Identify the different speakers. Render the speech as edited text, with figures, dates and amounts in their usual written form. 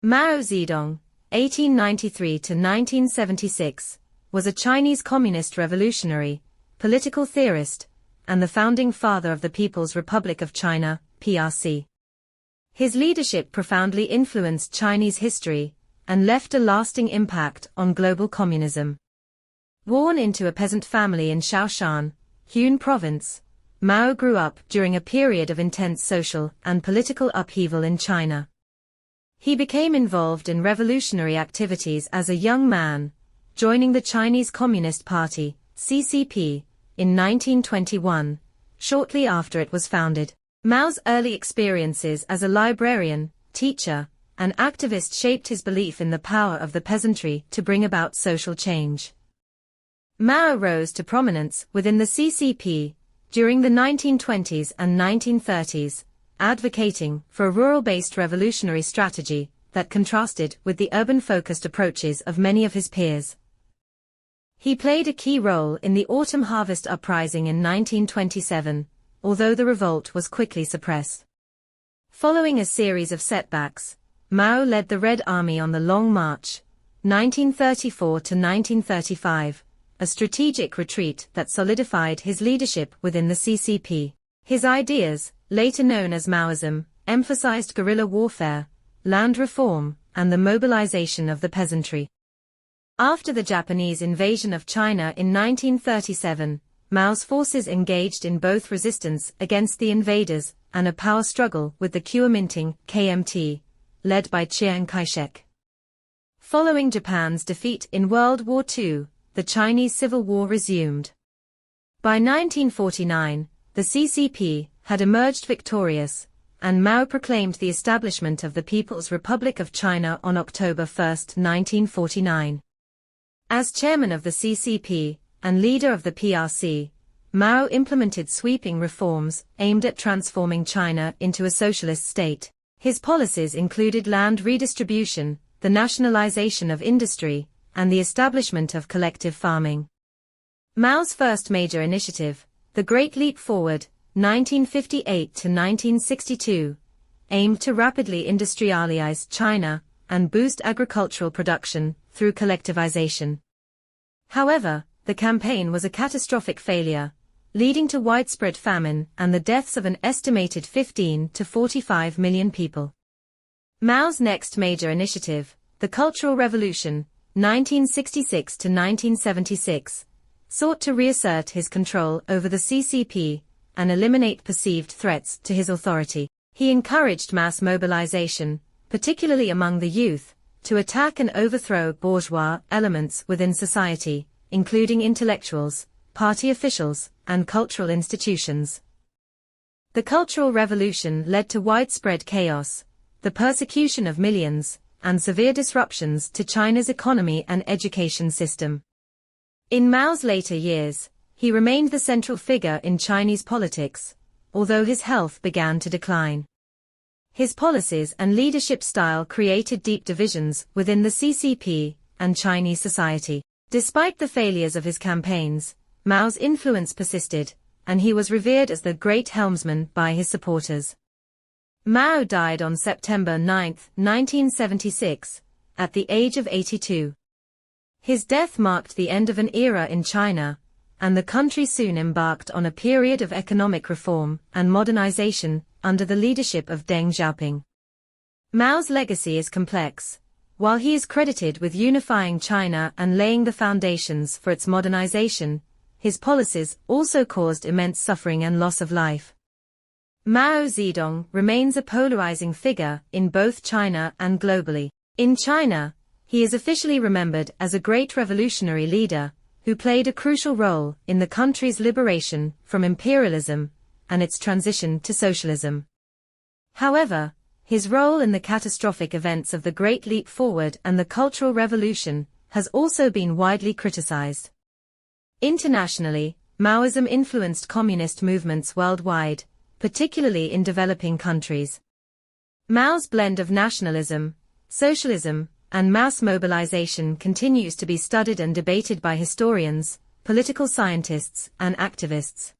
Speaker 1: Mao Zedong, 1893 to 1976, was a Chinese communist revolutionary, political theorist, and the founding father of the People's Republic of China, PRC. His leadership profoundly influenced Chinese history and left a lasting impact on global communism. Born into a peasant family in Shaoshan, Hunan Province, Mao grew up during a period of intense social and political upheaval in China. He became involved in revolutionary activities as a young man, joining the Chinese Communist Party, CCP, in 1921, shortly after it was founded. Mao's early experiences as a librarian, teacher, and activist shaped his belief in the power of the peasantry to bring about social change. Mao rose to prominence within the CCP during the 1920s and 1930s, advocating for a rural-based revolutionary strategy that contrasted with the urban-focused approaches of many of his peers. He played a key role in the Autumn Harvest Uprising in 1927, although the revolt was quickly suppressed. Following a series of setbacks, Mao led the Red Army on the Long March, 1934 to 1935, a strategic retreat that solidified his leadership within the CCP. His ideas, later known as Maoism, emphasized guerrilla warfare, land reform, and the mobilization of the peasantry. After the Japanese invasion of China in 1937, Mao's forces engaged in both resistance against the invaders and a power struggle with the Kuomintang (KMT), led by Chiang Kai-shek. Following Japan's defeat in World War II, the Chinese Civil War resumed. By 1949, the CCP had emerged victorious, and Mao proclaimed the establishment of the People's Republic of China on October 1, 1949. As chairman of the CCP and leader of the PRC, Mao implemented sweeping reforms aimed at transforming China into a socialist state. His policies included land redistribution, the nationalization of industry, and the establishment of collective farming. Mao's first major initiative, the Great Leap Forward, 1958 to 1962, aimed to rapidly industrialize China and boost agricultural production through collectivization. However, the campaign was a catastrophic failure, leading to widespread famine and the deaths of an estimated 15 to 45 million people. Mao's next major initiative, the Cultural Revolution, 1966 to 1976, sought to reassert his control over the CCP and eliminate perceived threats to his authority. He encouraged mass mobilization, particularly among the youth, to attack and overthrow bourgeois elements within society, including intellectuals, party officials, and cultural institutions. The Cultural Revolution led to widespread chaos, the persecution of millions, and severe disruptions to China's economy and education system. In Mao's later years, he remained the central figure in Chinese politics, although his health began to decline. His policies and leadership style created deep divisions within the CCP and Chinese society. Despite the failures of his campaigns, Mao's influence persisted, and he was revered as the great helmsman by his supporters. Mao died on September 9, 1976, at the age of 82. His death marked the end of an era in China, and the country soon embarked on a period of economic reform and modernization under the leadership of Deng Xiaoping. Mao's legacy is complex. While he is credited with unifying China and laying the foundations for its modernization, his policies also caused immense suffering and loss of life. Mao Zedong remains a polarizing figure in both China and globally. In China, he is officially remembered as a great revolutionary leader who played a crucial role in the country's liberation from imperialism and its transition to socialism. However, his role in the catastrophic events of the Great Leap Forward and the Cultural Revolution has also been widely criticized. Internationally, Maoism influenced communist movements worldwide, particularly in developing countries. Mao's blend of nationalism, socialism, and mass mobilization continues to be studied and debated by historians, political scientists, and activists.